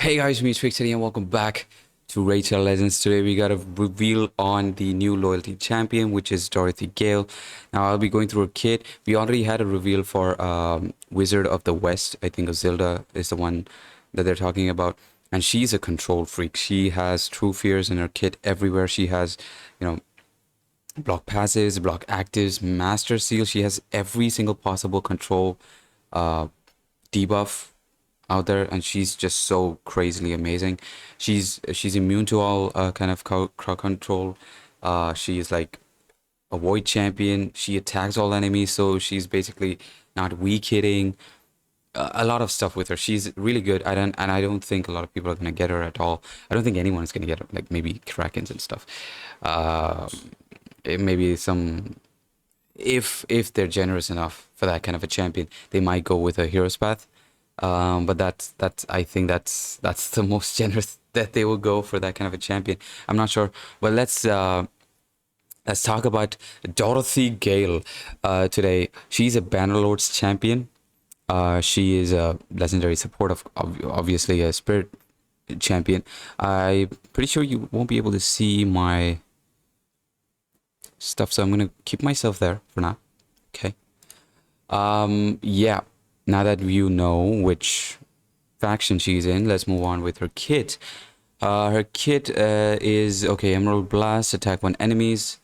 Hey guys, me Trixie and welcome back to Rachel Legends. Today we got a reveal on the new loyalty champion, which is Dorothy Gale. Now I'll be going through her kit. We already had a reveal for Wizard of the West. I think Zelda is the one that they're talking about, and she's a control freak. She has true fears in her kit everywhere. She has, you know, block passives, block actives, master seal. She has every single possible control uh, debuff out there, and she's just so crazily amazing. She's immune to all kind of crowd control. She is like a void champion. She attacks all enemies, so she's basically not weak hitting. A lot of stuff with her. She's really good. I don't think a lot of people are gonna get her at all. I don't think anyone is gonna get her. Like maybe Krakens and stuff. Uh, Maybe some if they're generous enough for that kind of a champion, they might go with a hero's path. But that's I think that's the most generous that they will go for that kind of a champion. I'm not sure. Well, let's talk about Dorothy Gale today. She's a Bannerlord's champion. She is a legendary support of obviously a spirit champion. I'm pretty sure you won't be able to see my stuff, so I'm gonna keep myself there for now. Okay. Yeah. Now that you know which faction she's in, let's move on with her kit. Her kit is okay. Emerald Blast, attack one enemies,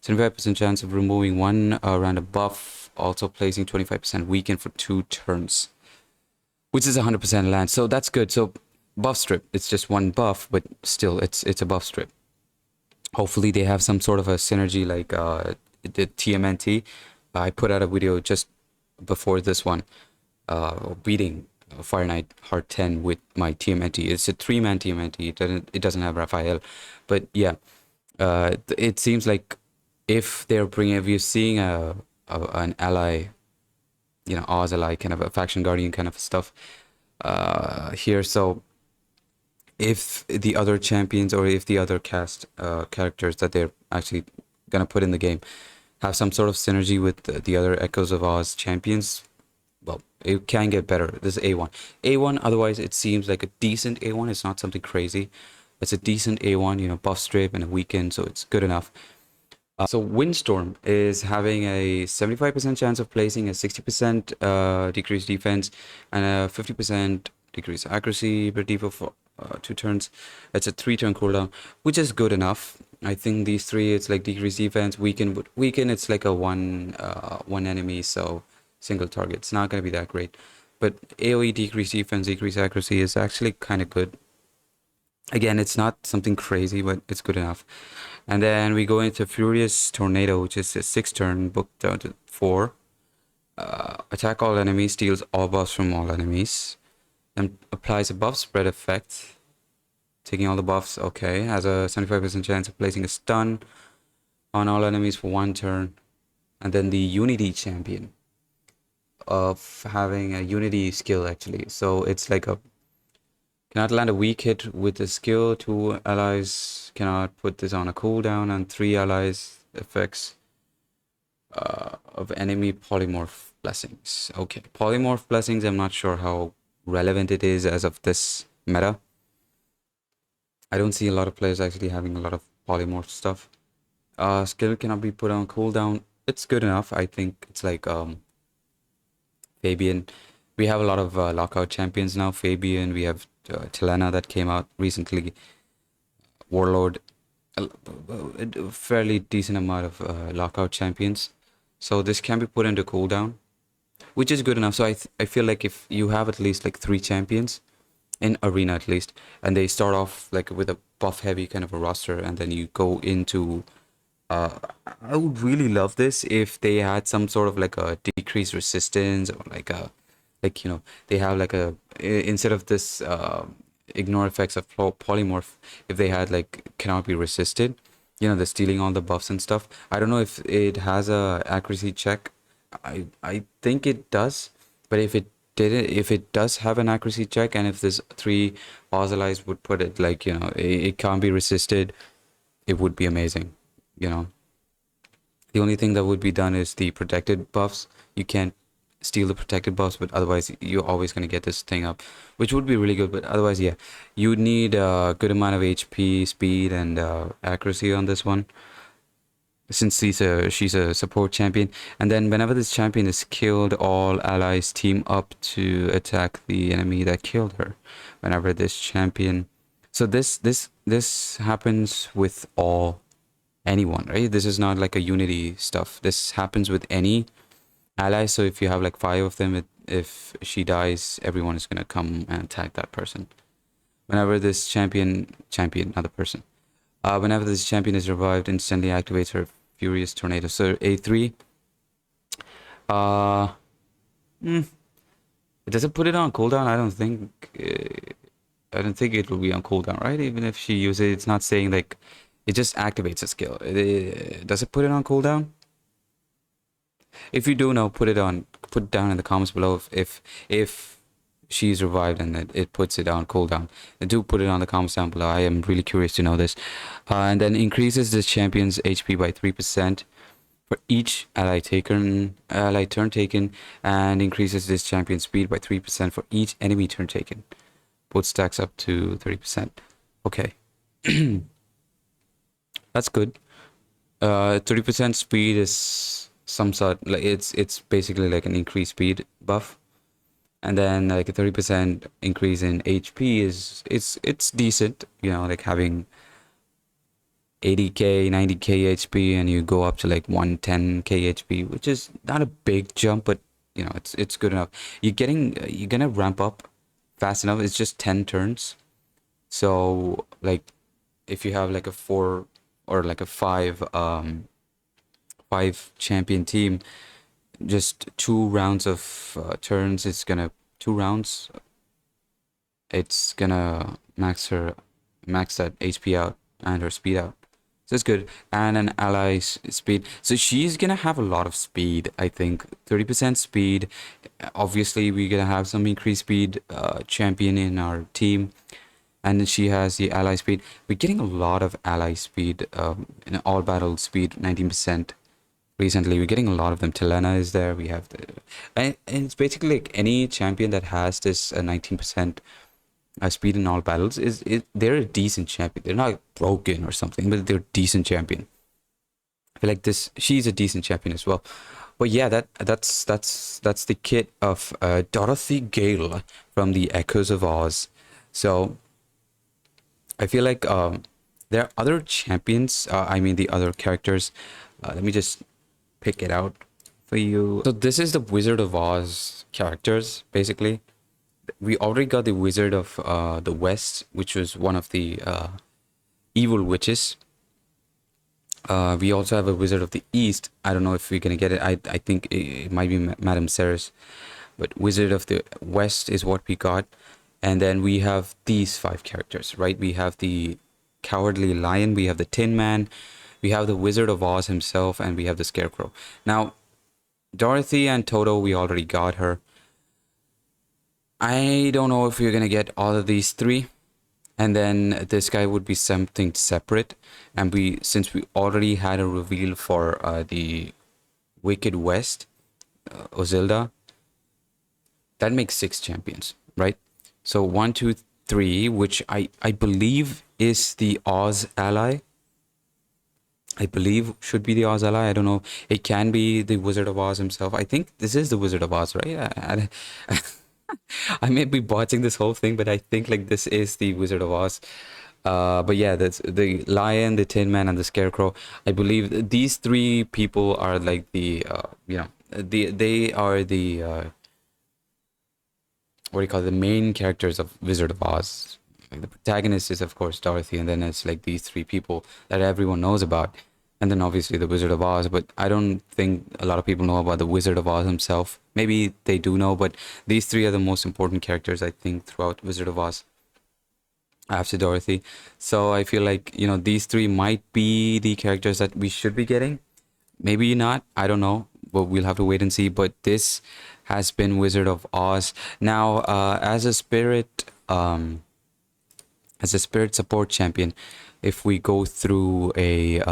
75% chance of removing one random buff, also placing 25% weaken for 2 turns, which is 100% land. So that's good. So buff strip. It's just one buff, but still, it's a buff strip. Hopefully, they have some sort of a synergy like the TMNT. I put out a video just before this one, beating Fire Knight Heart 10 with my TMNT. It's a 3-man TMNT. It doesn't have Raphael, but yeah, it seems like if you're seeing an ally, Oz ally, kind of a faction guardian kind of stuff here. So if the other champions or if the other cast characters that they're actually gonna put in the game have some sort of synergy with the other Echoes of Oz champions, well, it can get better. This is A1. A1, otherwise, it seems like a decent A1. It's not something crazy. It's a decent A1, buff strip and a weekend, so it's good enough. So Windstorm is having a 75% chance of placing a 60% decreased defense and a 50% decreased accuracy per default for 2 turns. It's a 3-turn cooldown, which is good enough. I think these three, it's like decreased defense, weaken, but weaken, it's like a one enemy, so single target. It's not gonna be that great. But AoE decreased defense, decreased accuracy is actually kind of good. Again, it's not something crazy, but it's good enough. And then we go into Furious Tornado, which is a 6-turn, booked down to 4. Attack all enemies, steals all buffs from all enemies. Then applies a buff spread effect. Taking all the buffs, okay. Has a 75% chance of placing a stun on all enemies for 1 turn. And then the Unity champion of having a Unity skill, actually. So it's like a cannot land a weak hit with the skill. 2 allies cannot put this on a cooldown, and 3 allies effects of enemy polymorph blessings. Okay, polymorph blessings, I'm not sure how relevant it is as of this meta. I don't see a lot of players actually having a lot of polymorph stuff. Skill cannot be put on cooldown. It's good enough. I think it's like Fabian. We have a lot of lockout champions now. Fabian, we have Telena that came out recently. Warlord, a fairly decent amount of lockout champions. So this can be put into cooldown, which is good enough. So I feel like if you have at least like 3 champions in arena at least, and they start off like with a buff heavy kind of a roster, and then you go into I would really love this if they had some sort of like a decreased resistance, or like a they have like a instead of this ignore effects of polymorph, if they had like cannot be resisted, the stealing all the buffs and stuff. I don't know if it has a accuracy check. I think it does, but if it does have an accuracy check, and if this 3 Ozalites would put it like it can't be resisted, it would be amazing. The only thing that would be done is the protected buffs. You can't steal the protected buffs, but otherwise you're always going to get this thing up, which would be really good. But otherwise, yeah, you need a good amount of HP, speed, and accuracy on this one, since she's a support champion. And then whenever this champion is killed, all allies team up to attack the enemy that killed her. Whenever this champion, so this happens with anyone, right? This is not like a unity stuff. This happens with any ally. So if you have like 5 of them, if she dies, everyone is gonna come and attack that person. Whenever this champion, not the person. Whenever this champion is revived, instantly activates her Furious Tornado. So A3. Uh, does it put it on cooldown? I don't think. I don't think it will be on cooldown, right? Even if she uses it, it's not saying like it just activates a skill. Does it put it on cooldown? If you do know, put it down in the comments below if she's revived and it puts it on cooldown. Do put it on the comments down below. I am really curious to know this. And then increases this champion's HP by 3% for each ally turn taken, and increases this champion's speed by 3% for each enemy turn taken. Both stacks up to 30%. Okay. That's good. 30% speed is some sort, like it's basically like an increased speed buff. And then like a 30% increase in HP it's decent, you know, like having 80k, 90k HP, and you go up to like 110k HP, which is not a big jump, but you know, it's good enough. You're gonna ramp up fast enough. It's just 10 turns. So like if you have like a 4 or like a 5 champion team, just 2 rounds of turns, it's gonna 2 rounds, it's gonna max that HP out and her speed out. So it's good. And an ally's speed, so she's gonna have a lot of speed. I think 30% speed. Obviously we're gonna have some increased speed champion in our team, and then she has the ally speed. We're getting a lot of ally speed in all battle speed, 19%. Recently we're getting a lot of them. Telena is there. We have and it's basically like any champion that has this 19% speed in all battles they're a decent champion. They're not broken or something, but they're a decent champion. I feel like she's a decent champion as well. But yeah, that's the kit of Dorothy Gale from the Echoes of Oz. So I feel like there are other champions, I mean the other characters. Let me just pick it out for you. So this is the Wizard of Oz characters, basically. We already got the Wizard of the West, which was one of the evil witches. We also have a Wizard of the East. I don't know if we're gonna get it. I think it might be Madame Ceres, but Wizard of the West is what we got. And then we have these 5 characters, right? We have the Cowardly Lion, we have the Tin Man, we have the Wizard of Oz himself, and we have the Scarecrow. Now, Dorothy and Toto, we already got her. I don't know if we're gonna get all of these 3. And then this guy would be something separate. And since we already had a reveal for the Wicked West, Ozilda, that makes 6 champions, right? So 1, 2, 3, which I believe is the Oz ally. I believe should be the Oz ally. I don't know. It can be the Wizard of Oz himself. I think this is the Wizard of Oz, right? I may be botching this whole thing, but I think like this is the Wizard of Oz. But yeah, that's the Lion, the Tin Man, and the Scarecrow. I believe these 3 people are like the they are the what do you call it, the main characters of Wizard of Oz. Like the protagonist is of course Dorothy, and then it's like these 3 people that everyone knows about, and then obviously the Wizard of Oz. But I don't think a lot of people know about the Wizard of Oz himself. Maybe they do know, but these 3 are the most important characters I think throughout Wizard of Oz after Dorothy. So I feel like, you know, these 3 might be the characters that we should be getting. Maybe not, I don't know, but we'll have to wait and see. But this has been Wizard of Oz. Now as a spirit support champion, if we go through the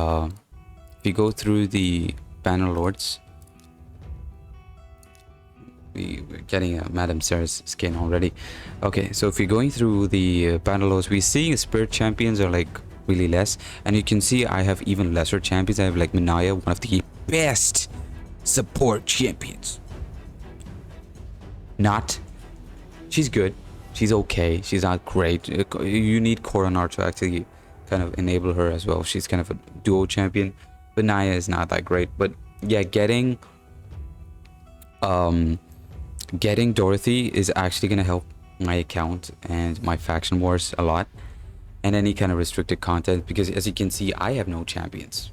Banner Lords, we're getting a Madame Sarah's skin already. Okay, so if you're going through the battle loads, we're seeing spirit champions are like really less, and you can see I have even lesser champions. I have like Minaya, one of the best support champions. Not, she's good, she's okay, she's not great. You need Coronar to actually kind of enable her as well. She's kind of a duo champion, but Naya is not that great. But yeah, getting Dorothy is actually going to help my account and my faction wars a lot, and any kind of restricted content, because as you can see, I have no champions.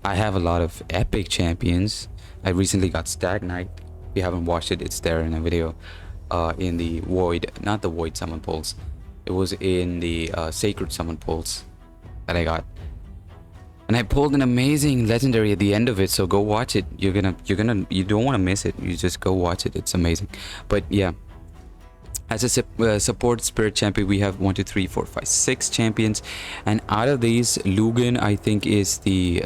I have a lot of epic champions. I recently got Stag Knight. If you haven't watched it, it's there in a video in the Void, not the Void summon pulls. It was in the Sacred summon pulls that I got. And I pulled an amazing legendary at the end of it, so go watch it. You don't want to miss it. You just go watch it. It's amazing. But yeah, as a support spirit champion, we have 1, 2, 3, 4, 5, 6 champions, and out of these, Lugan I think is the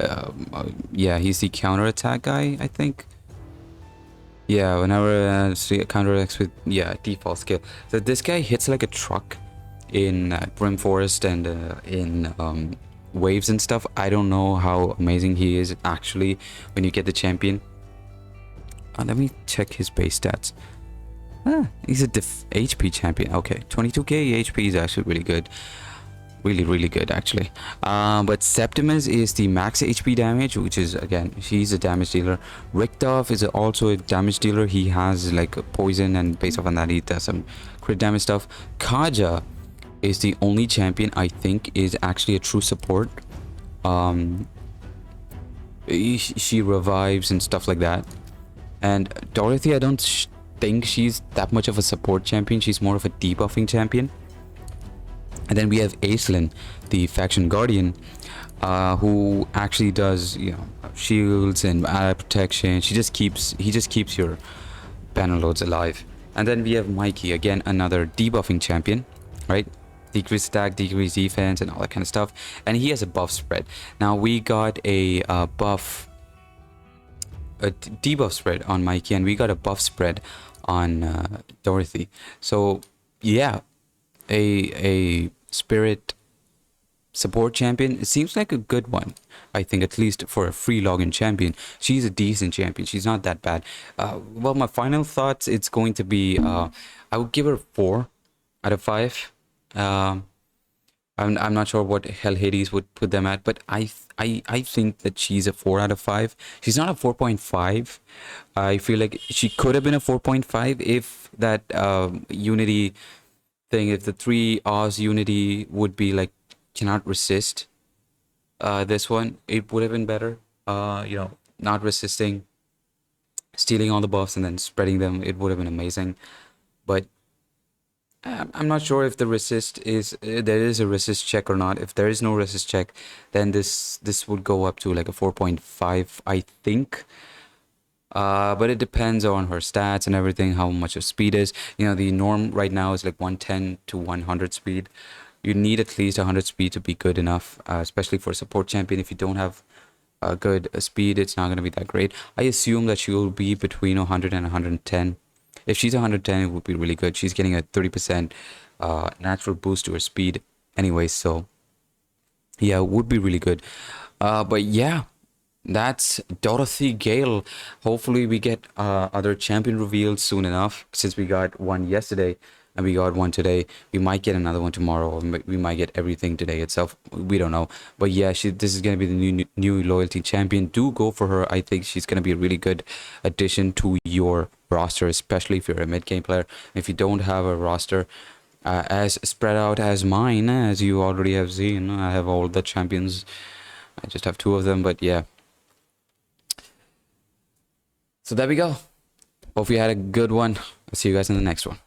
yeah, he's the counter attack guy. I think. Yeah, whenever counter attacks with default skill. So this guy hits like a truck in Brim Forest and in waves and stuff. I don't know how amazing he is actually when you get the champion. Let me check his base stats. He's a HP champion. Okay, 22k HP is actually really good. Really good actually. But Septimus is the max HP damage, which is, again, he's a damage dealer. Richthof is also a damage dealer. He has like a poison, and based off on that he does some crit damage stuff. Kaja is the only champion I think is actually a true support. She revives and stuff like that. And Dorothy, I don't think she's that much of a support champion. She's more of a debuffing champion. And then we have Aislinn, the faction guardian, who actually does, you know, shields and ally protection. He just keeps your banner loads alive. And then we have Mikey, again another debuffing champion, right? Decrease attack, decrease defense, and all that kind of stuff. And he has a buff spread. Now we got a debuff spread on Mikey, and we got a buff spread on Dorothy. So yeah, a spirit support champion, it seems like a good one. I think, at least for a free login champion, she's a decent champion. She's not that bad. Well, my final thoughts, it's going to be I would give her 4 out of 5. I'm not sure what Hell Hades would put them at, but I think that she's a 4 out of 5. She's not a 4.5. I feel like she could have been a 4.5 if that unity thing, if the 3 Oz unity would be like cannot resist this one, it would have been better. You know, not resisting, stealing all the buffs and then spreading them, it would have been amazing. But I'm not sure if the resist is there is a resist check or not. If there is no resist check, then this would go up to like a 4.5, I think. But it depends on her stats and everything, how much her speed is. You know, the norm right now is like 110 to 100 speed. You need at least 100 speed to be good enough, especially for a support champion. If you don't have a good speed, it's not going to be that great. I assume that she will be between 100 and 110. If she's 110, it would be really good. She's getting a 30% natural boost to her speed anyway, so yeah, it would be really good. But yeah, that's Dorothy Gale. Hopefully we get other champion revealed soon enough, since we got one yesterday and we got one today. We might get another one tomorrow, or we might get everything today itself. We don't know. But yeah, this is going to be the new loyalty champion. Do go for her. I think she's going to be a really good addition to your roster, especially if you're a mid-game player. If you don't have a roster as spread out as mine, as you already have seen, I have all the champions. I just have 2 of them, but yeah. So there we go. Hope you had a good one. I'll see you guys in the next one.